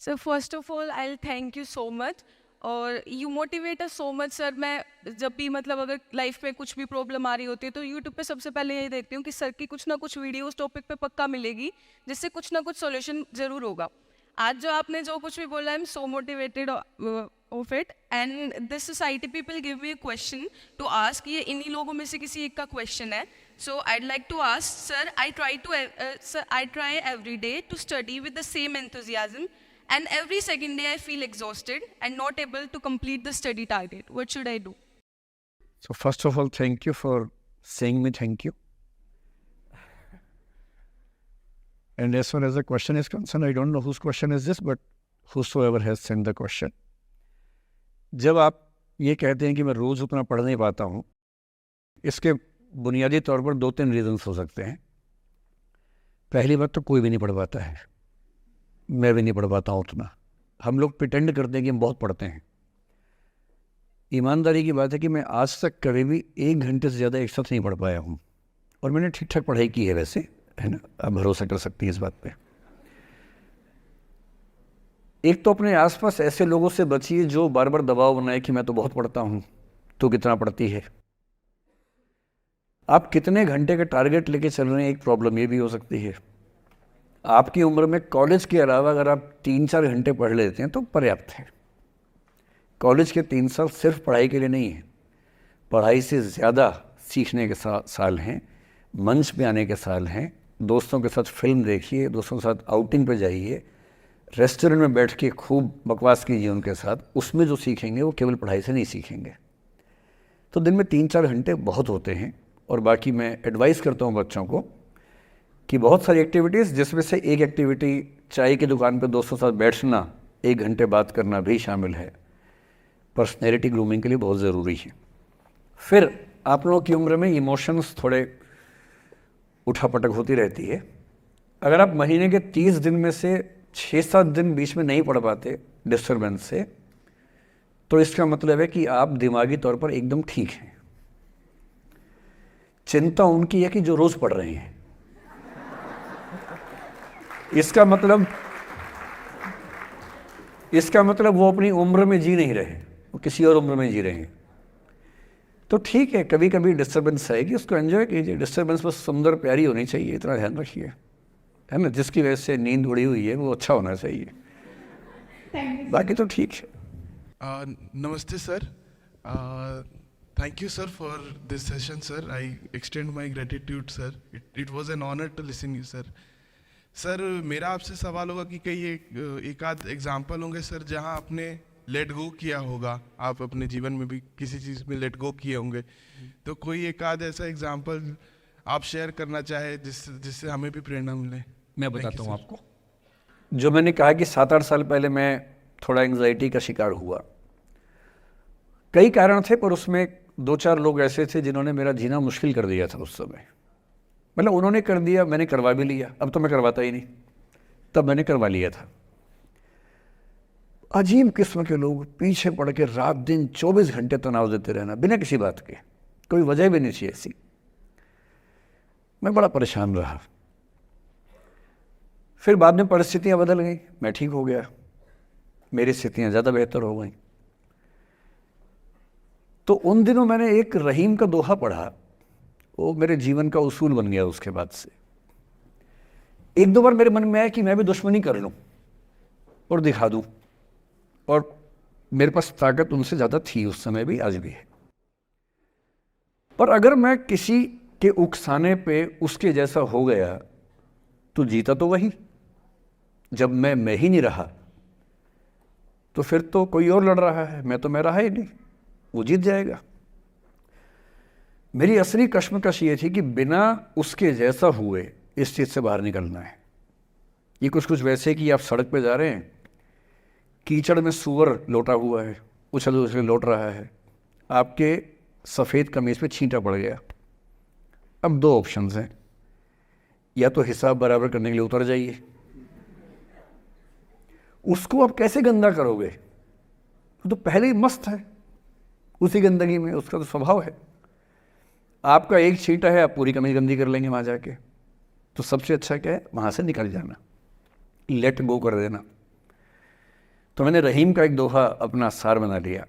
Sir first of all I thank you so much और you motivate us so much sir. मैं जब भी मतलब अगर लाइफ में कुछ भी प्रॉब्लम आ रही होती है तो यूट्यूब पे सबसे पहले यही देखती हूँ कि सर की कुछ ना कुछ वीडियो उस टॉपिक पे पक्का मिलेगी जिससे कुछ ना कुछ सॉल्यूशन जरूर होगा। आज जो आपने जो कुछ भी बोला I am so motivated of it and this society people give me question to ask. ये इन्हीं लोगों में से किसी एक का क्वेश्चन है। So I'd like to ask sir, I try every day to study with the same enthusiasm and every second day I feel exhausted and not able to complete the study target. What should I do? So first of all, thank you for saying me thank you. And as far as the question is concerned, I don't know whose question is this, but whosoever has sent the question. जब आप ये कहते हैं कि मैं रोज़ उतना पढ़ नहीं पाता हूँ, इसके बुनियादी तौर पर 2-3 रीजंस हो सकते हैं। पहली बात तो कोई भी नहीं पढ़ पाता है, मैं भी नहीं पढ़ पाता हूँ उतना। हम लोग प्रिटेंड करते हैं कि हम बहुत पढ़ते हैं। ईमानदारी की बात है कि मैं आज तक कभी भी 1 घंटे से ज़्यादा एक साथ नहीं पढ़ पाया हूँ, और मैंने ठीक ठाक पढ़ाई की है वैसे, है ना, आप भरोसा कर सकती हैं इस बात पे। एक तो अपने आसपास ऐसे लोगों से बचिए जो बार बार दबाव बनाए कि मैं तो बहुत पढ़ता हूँ, तो कितना पढ़ती है। आप कितने घंटे का टारगेट लेके चल रहे हैं, एक प्रॉब्लम ये भी हो सकती है। आपकी उम्र में कॉलेज के अलावा अगर आप 3-4 घंटे पढ़ लेते हैं तो पर्याप्त है। कॉलेज के 3 साल सिर्फ पढ़ाई के लिए नहीं है, पढ़ाई से ज़्यादा सीखने के साल हैं, मंच पे आने के साल हैं। दोस्तों के साथ फिल्म देखिए, दोस्तों के साथ आउटिंग पे जाइए, रेस्टोरेंट में बैठ के खूब बकवास कीजिए उनके साथ। उसमें जो सीखेंगे वो केवल पढ़ाई से नहीं सीखेंगे। तो दिन में 3-4 घंटे बहुत होते हैं। और बाकी मैं एडवाइस करता हूँ बच्चों को कि बहुत सारी एक्टिविटीज़, जिसमें से एक एक्टिविटी चाय की दुकान पे दोस्तों के साथ बैठना, 1 घंटे बात करना भी शामिल है। पर्सनैलिटी ग्रूमिंग के लिए बहुत ज़रूरी है। फिर आप लोगों की उम्र में इमोशंस थोड़े उठापटक होती रहती है। अगर आप महीने के 30 दिन में से 6-7 दिन बीच में नहीं पढ़ पाते डिस्टर्बेंस से, तो इसका मतलब है कि आप दिमागी तौर पर एकदम ठीक हैं। चिंता उनकी है कि जो रोज़ पढ़ रहे हैं। इसका मतलब वो अपनी उम्र में जी नहीं रहे, वो किसी और उम्र में जी रहे हैं। तो ठीक है, कभी कभी डिस्टर्बेंस आएगी, उसको एंजॉय कीजिए। डिस्टर्बेंस बस सुंदर प्यारी होनी चाहिए, इतना ध्यान रखिए, है ना। जिसकी वजह से नींद उड़ी हुई है वो अच्छा होना चाहिए, बाकी तो ठीक है। नमस्ते sir, thank you sir for this session sir. I extend my gratitude sir. It was an honour to listen you sir. Sir मेरा आपसे सवाल होगा कि कई एक आध एग्जाम्पल होंगे सर जहां आपने लेट गो किया होगा। आप अपने जीवन में भी किसी चीज़ में लेट गो किए होंगे, तो कोई एक आध ऐसा एग्जाम्पल आप शेयर करना चाहे जिससे हमें भी प्रेरणा मिले। मैं बताता हूँ आपको। जो मैंने कहा कि 7-8 साल पहले मैं थोड़ा एंग्जाइटी का शिकार हुआ। कई कारण थे, पर उसमें 2-4 लोग ऐसे थे जिन्होंने मेरा जीना मुश्किल कर दिया था उस समय। मतलब उन्होंने कर दिया, मैंने करवा भी लिया। अब तो मैं करवाता ही नहीं, तब मैंने करवा लिया था। अजीब किस्म के लोग पीछे पड़ के रात दिन 24 घंटे तनाव देते रहना बिना किसी बात के, कोई वजह भी नहीं थी ऐसी। मैं बड़ा परेशान रहा। फिर बाद में परिस्थितियां बदल गई, मैं ठीक हो गया, मेरी स्थितियां ज़्यादा बेहतर हो गई। तो उन दिनों मैंने एक रहीम का दोहा पढ़ा, वो मेरे जीवन का उसूल बन गया। उसके बाद से 1-2 बार मेरे मन में आया कि मैं भी दुश्मनी कर लूं और दिखा दूं, और मेरे पास ताकत उनसे ज़्यादा थी उस समय भी, आज भी है। पर अगर मैं किसी के उकसाने पे उसके जैसा हो गया तो जीता तो वही। जब मैं ही नहीं रहा तो फिर तो कोई और लड़ रहा है, मैं रहा ही नहीं, वो जीत जाएगा। मेरी असली कश्मकश ये थी कि बिना उसके जैसा हुए इस चीज़ से बाहर निकलना है। ये कुछ वैसे कि आप सड़क पे जा रहे हैं, कीचड़ में सूअर लोटा हुआ है, उछल उछल लौट रहा है, आपके सफ़ेद कमीज पे छींटा पड़ गया। अब 2 ऑप्शंस हैं, या तो हिसाब बराबर करने के लिए उतर जाइए, उसको आप कैसे गंदा करोगे, वो तो पहले ही मस्त है उसी गंदगी में, उसका तो स्वभाव है। आपका एक छींटा है, आप पूरी कमीज गंदी कर लेंगे वहाँ जाके। तो सबसे अच्छा क्या है, वहाँ से निकल जाना, लेट गो कर देना। तो मैंने रहीम का एक दोहा अपना सार बना लिया।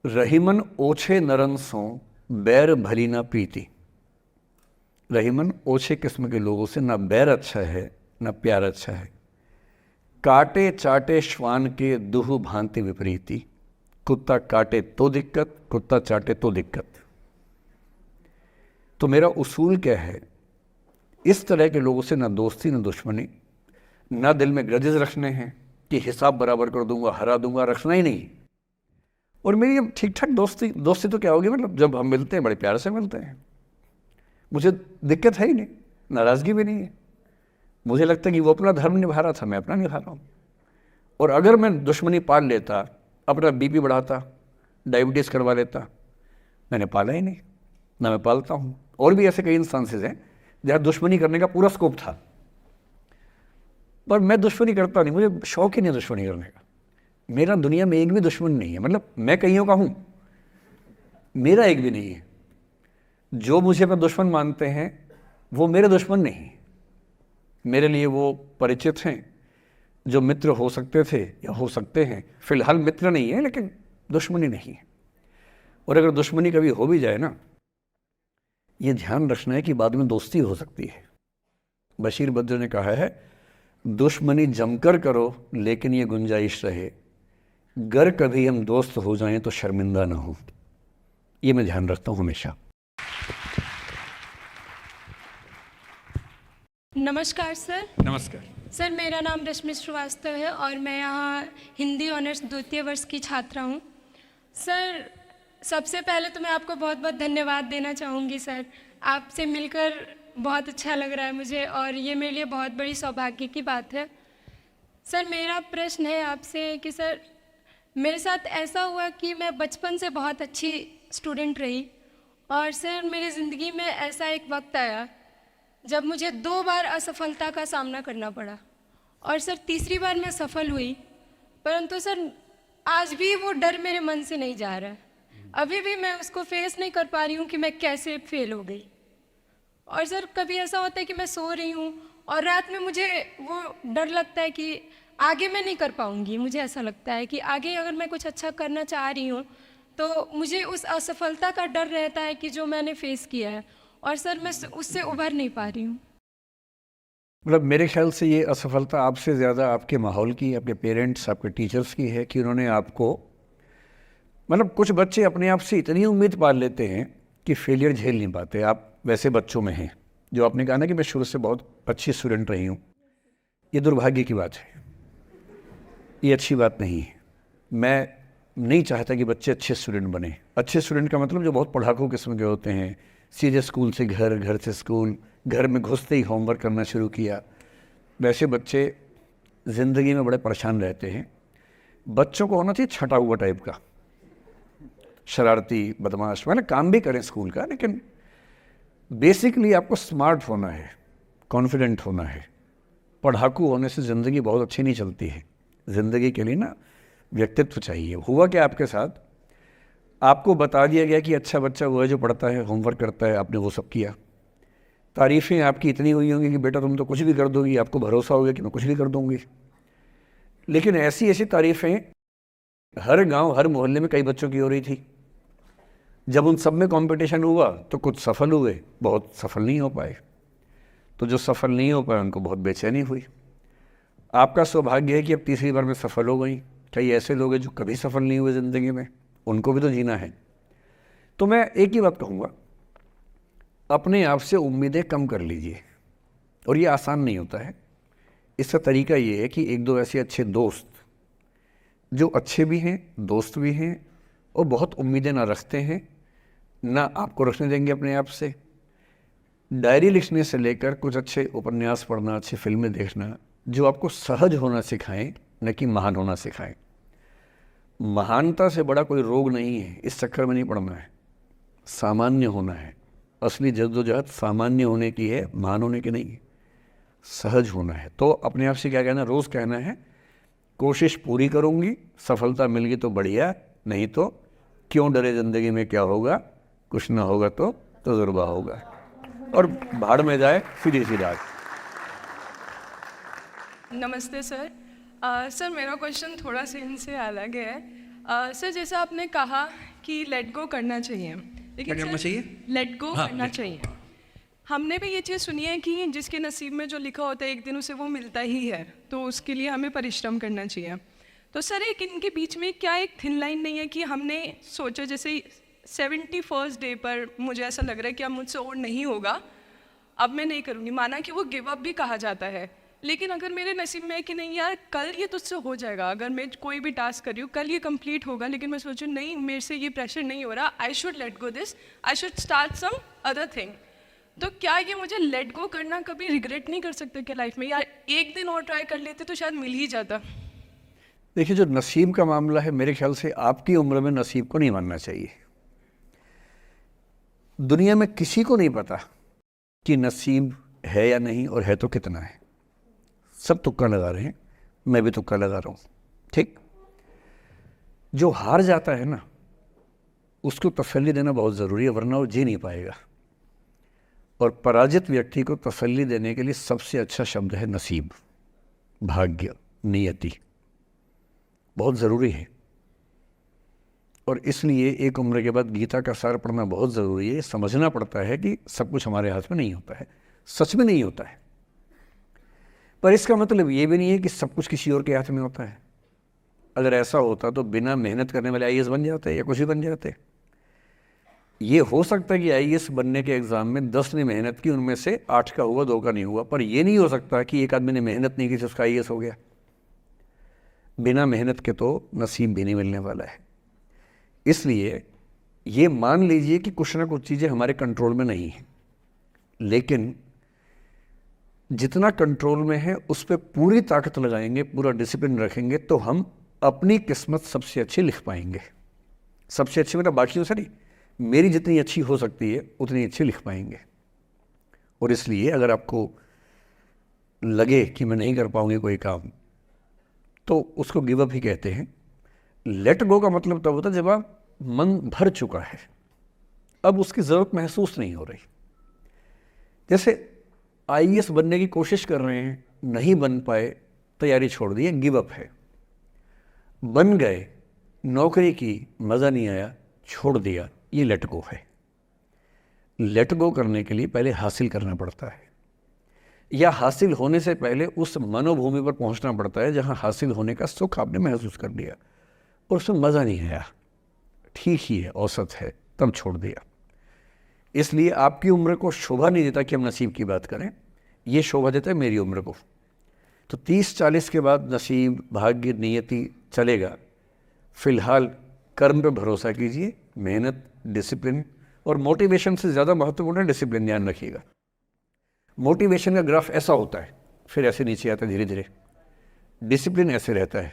रहीमन ओछे नरन सो बैर भली ना प्रीति। रहीमन ओछे किस्म के लोगों से ना बैर अच्छा है ना प्यार अच्छा है। काटे चाटे श्वान के दुह भांति विपरीति। कुत्ता काटे तो दिक्कत, कुत्ता चाटे तो दिक्कत। तो मेरा उसूल क्या है, इस तरह के लोगों से ना दोस्ती ना दुश्मनी, ना दिल में ग्रजेस रखने हैं कि हिसाब बराबर कर दूंगा, हरा दूंगा, रखना ही नहीं। और मेरी अब ठीक ठाक दोस्ती तो क्या होगी, मतलब जब हम मिलते हैं बड़े प्यार से मिलते हैं, मुझे दिक्कत है ही नहीं, नाराज़गी भी नहीं है। मुझे लगता है कि वो अपना धर्म निभा रहा था, मैं अपना निभा रहा हूँ। और अगर मैं दुश्मनी पाल लेता, अपना बीपी बढ़ाता, डायबिटीज़ करवा लेता, मैंने पाला ही नहीं, ना मैं पालता हूँ। और भी ऐसे कई इंस्टांसेस हैं जहाँ दुश्मनी करने का पूरा स्कोप था, पर मैं दुश्मनी करता नहीं, मुझे शौक ही नहीं दुश्मनी करने का। मेरा दुनिया में एक भी दुश्मन नहीं है, मतलब मैं कईयों का हूँ, मेरा एक भी नहीं है। जो मुझे अपना दुश्मन मानते हैं वो मेरे दुश्मन नहीं, मेरे लिए वो परिचित हैं, जो मित्र हो सकते थे या हो सकते हैं। फिलहाल मित्र नहीं है, लेकिन दुश्मनी नहीं है। और अगर दुश्मनी कभी हो भी जाए ना, ये ध्यान रखना है कि बाद में दोस्ती हो सकती है। बशीर बद्र ने कहा है, दुश्मनी जमकर करो लेकिन ये गुंजाइश रहे, गर कभी हम दोस्त हो जाएं तो शर्मिंदा ना हो। ये मैं ध्यान रखता हूँ हमेशा। नमस्कार सर। नमस्कार सर, मेरा नाम रश्मि श्रीवास्तव है और मैं यहाँ हिंदी ऑनर्स द्वितीय वर्ष की छात्रा हूँ। सर, सबसे पहले तो मैं आपको बहुत बहुत धन्यवाद देना चाहूँगी सर। आपसे मिलकर बहुत अच्छा लग रहा है मुझे और ये मेरे लिए बहुत बड़ी सौभाग्य की बात है। सर, मेरा प्रश्न है आपसे कि सर, मेरे साथ ऐसा हुआ कि मैं बचपन से बहुत अच्छी स्टूडेंट रही और सर मेरी ज़िंदगी में ऐसा एक वक्त आया जब मुझे 2 बार असफलता का सामना करना पड़ा और सर तीसरी बार मैं सफल हुई, परंतु सर आज भी वो डर मेरे मन से नहीं जा रहा है। अभी भी मैं उसको फेस नहीं कर पा रही हूँ कि मैं कैसे फेल हो गई। और सर कभी ऐसा होता है कि मैं सो रही हूँ और रात में मुझे वो डर लगता है कि आगे मैं नहीं कर पाऊँगी। मुझे ऐसा लगता है कि आगे अगर मैं कुछ अच्छा करना चाह रही हूँ तो मुझे उस असफलता का डर रहता है कि जो मैंने फेस किया है, और सर मैं उससे उभर नहीं पा रही हूँ। मतलब मेरे ख्याल से ये असफलता आपसे ज़्यादा आपके माहौल की, आपके पेरेंट्स, आपके टीचर्स की है कि उन्होंने आपको, मतलब कुछ बच्चे अपने आप से इतनी उम्मीद पाल लेते हैं कि फेलियर झेल नहीं पाते। आप वैसे बच्चों में हैं। जो आपने कहा ना कि मैं शुरू से बहुत अच्छी स्टूडेंट रही हूँ, ये दुर्भाग्य की बात है, ये अच्छी बात नहीं है। मैं नहीं चाहता कि बच्चे अच्छे स्टूडेंट बने। अच्छे स्टूडेंट का मतलब जो बहुत पढ़ाकू किस्म के होते हैं, सीधे स्कूल से घर, घर से स्कूल, घर में घुसते ही होमवर्क करना शुरू किया, वैसे बच्चे ज़िंदगी में बड़े परेशान रहते हैं। बच्चों को होना चाहिए छटा हुआ टाइप का, शरारती, बदमाश, मतलब काम भी करें स्कूल का, लेकिन बेसिकली आपको स्मार्ट होना है, कॉन्फिडेंट होना है। पढ़ाकू होने से ज़िंदगी बहुत अच्छी नहीं चलती है। ज़िंदगी के लिए ना व्यक्तित्व चाहिए। हुआ क्या आपके साथ, आपको बता दिया गया कि अच्छा बच्चा वो है जो पढ़ता है, होमवर्क करता है, आपने वो सब किया। तारीफ़ें आपकी इतनी हुई होंगी कि बेटा तुम तो कुछ भी कर दोगी, आपको भरोसा हो गया कि मैं कुछ भी कर दूंगी। लेकिन ऐसी ऐसी तारीफ़ें हर गांव, हर मोहल्ले में कई बच्चों की हो रही थी। जब उन सब में कंपटीशन हुआ तो कुछ सफल हुए, बहुत सफल नहीं हो पाए। तो जो सफल नहीं हो पाए उनको बहुत बेचैनी हुई। आपका सौभाग्य है कि अब तीसरी बार में सफल हो गई। कई ऐसे लोग हैं जो कभी सफल नहीं हुए ज़िंदगी में, उनको भी तो जीना है। तो मैं एक ही बात कहूँगा, अपने आप से उम्मीदें कम कर लीजिए। और ये आसान नहीं होता है। इसका तरीका ये है कि 1-2 ऐसे अच्छे दोस्त जो अच्छे भी हैं, दोस्त भी हैं और बहुत उम्मीदें ना रखते हैं, ना आपको रखने देंगे अपने आप से। डायरी लिखने से लेकर कुछ अच्छे उपन्यास पढ़ना, अच्छी फिल्में देखना, जो आपको सहज होना सिखाएं, न कि महान होना सिखाएं। महानता से बड़ा कोई रोग नहीं है, इस चक्कर में नहीं पड़ना है। सामान्य होना है। असली जद्दोजहद सामान्य होने की है, महान होने की नहीं है। सहज होना है। तो अपने आप से क्या कहना, रोज़ कहना है, कोशिश पूरी करूँगी, सफलता मिल गई तो बढ़िया, नहीं तो क्यों डरे, ज़िंदगी में क्या होगा, कुछ ना होगा तो तजुर्बा होगा, और भाड़ में जाए सीधी सी रात। नमस्ते सर। सर मेरा क्वेश्चन थोड़ा सा इनसे अलग है। सर जैसा आपने कहा कि लेट गो करना चाहिए, लेकिन क्या करना चाहिए? लेट गो हाँ, करना चाहिए। हमने भी ये चीज़ सुनी है कि जिसके नसीब में जो लिखा होता है एक दिन उसे वो मिलता ही है, तो उसके लिए हमें परिश्रम करना चाहिए। तो सर एक इनके बीच में क्या एक थिन लाइन नहीं है कि हमने सोचा जैसे 71st डे पर मुझे ऐसा लग रहा है कि अब मुझसे और नहीं होगा, अब मैं नहीं करूँगी, माना कि वो गिव अप भी कहा जाता है, लेकिन अगर मेरे नसीब में है कि नहीं यार कल ये तुझसे हो जाएगा, अगर मैं कोई भी टास्क कर रही हूँ कल ये कंप्लीट होगा, लेकिन मैं सोचूँ नहीं मेरे से ये प्रेशर नहीं हो रहा, I should let go this, I should start some other thing. तो क्या ये मुझे लेट गो करना कभी रिग्रेट नहीं कर सकते क्या लाइफ में, यार एक दिन और ट्राई कर लेते तो शायद मिल ही जाता? देखिए, जो नसीब का मामला है मेरे ख्याल से आपकी उम्र में नसीब को नहीं मानना चाहिए। दुनिया में किसी को नहीं पता कि नसीब है या नहीं, और है तो कितना है। सब तुक्का लगा रहे हैं, मैं भी तुक्का लगा रहा हूँ, ठीक। जो हार जाता है ना उसको तसल्ली देना बहुत ज़रूरी है, वरना वो जी नहीं पाएगा। और पराजित व्यक्ति को तसल्ली देने के लिए सबसे अच्छा शब्द है नसीब, भाग्य, नियति, बहुत ज़रूरी है। और इसलिए एक उम्र के बाद गीता का सार पढ़ना बहुत ज़रूरी है। समझना पड़ता है कि सब कुछ हमारे हाथ में नहीं होता है, सच में नहीं होता है, पर इसका मतलब ये भी नहीं है कि सब कुछ किसी और के हाथ में होता है। अगर ऐसा होता तो बिना मेहनत करने वाले आईएएस बन जाते या कुछ भी बन जाते। ये हो सकता है कि आईएएस बनने के एग्ज़ाम में 10 ने मेहनत की, उनमें से 8 का हुआ, 2 का नहीं हुआ, पर यह नहीं हो सकता कि एक आदमी ने मेहनत नहीं की तो उसका आईएएस हो गया। बिना मेहनत के तो नसीब भी नहीं मिलने वाला है। इसलिए ये मान लीजिए कि कुछ ना कुछ चीज़ें हमारे कंट्रोल में नहीं हैं, लेकिन जितना कंट्रोल में है उस पर पूरी ताकत लगाएंगे, पूरा डिसिप्लिन रखेंगे, तो हम अपनी किस्मत सबसे अच्छी लिख पाएंगे। सबसे अच्छी मतलब बाकियों से नहीं, मेरी जितनी अच्छी हो सकती है उतनी अच्छी लिख पाएंगे। और इसलिए अगर आपको लगे कि मैं नहीं कर पाऊंगी कोई काम, तो उसको गिव अप ही कहते हैं। लेट गो का मतलब तब होता है जब आप मन भर चुका है, अब उसकी ज़रूरत महसूस नहीं हो रही। जैसे आईएएस बनने की कोशिश कर रहे हैं, नहीं बन पाए, तैयारी छोड़ दी, गिव अप है। बन गए, नौकरी की, मज़ा नहीं आया, छोड़ दिया, ये लेट गो है। लेट गो करने के लिए पहले हासिल करना पड़ता है, या हासिल होने से पहले उस मनोभूमि पर पहुंचना पड़ता है जहां हासिल होने का सुख आपने महसूस कर लिया और उसमें मज़ा नहीं आया, ठीक ही है, औसत है, तब छोड़ दिया। इसलिए आपकी उम्र को शोभा नहीं देता कि हम नसीब की बात करें, ये शोभा देता है मेरी उम्र को। तो 30-40 के बाद नसीब, भाग्य, नियति चलेगा। फिलहाल कर्म पे भरोसा कीजिए, मेहनत, डिसिप्लिन, और मोटिवेशन से ज़्यादा महत्वपूर्ण है डिसिप्लिन, ध्यान रखिएगा। मोटिवेशन का ग्राफ ऐसा होता है, फिर ऐसे नीचे आता है धीरे धीरे, डिसिप्लिन ऐसे रहता है।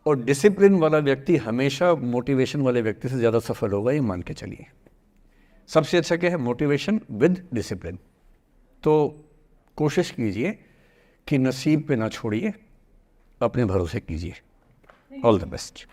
और डिसिप्लिन वाला व्यक्ति हमेशा मोटिवेशन वाले व्यक्ति से ज़्यादा सफल होगा, ये मान के चलिए। सबसे अच्छा क्या है? Motivation with discipline. तो कोशिश कीजिए कि नसीब पे ना छोड़िए, अपने भरोसे कीजिए। All the best.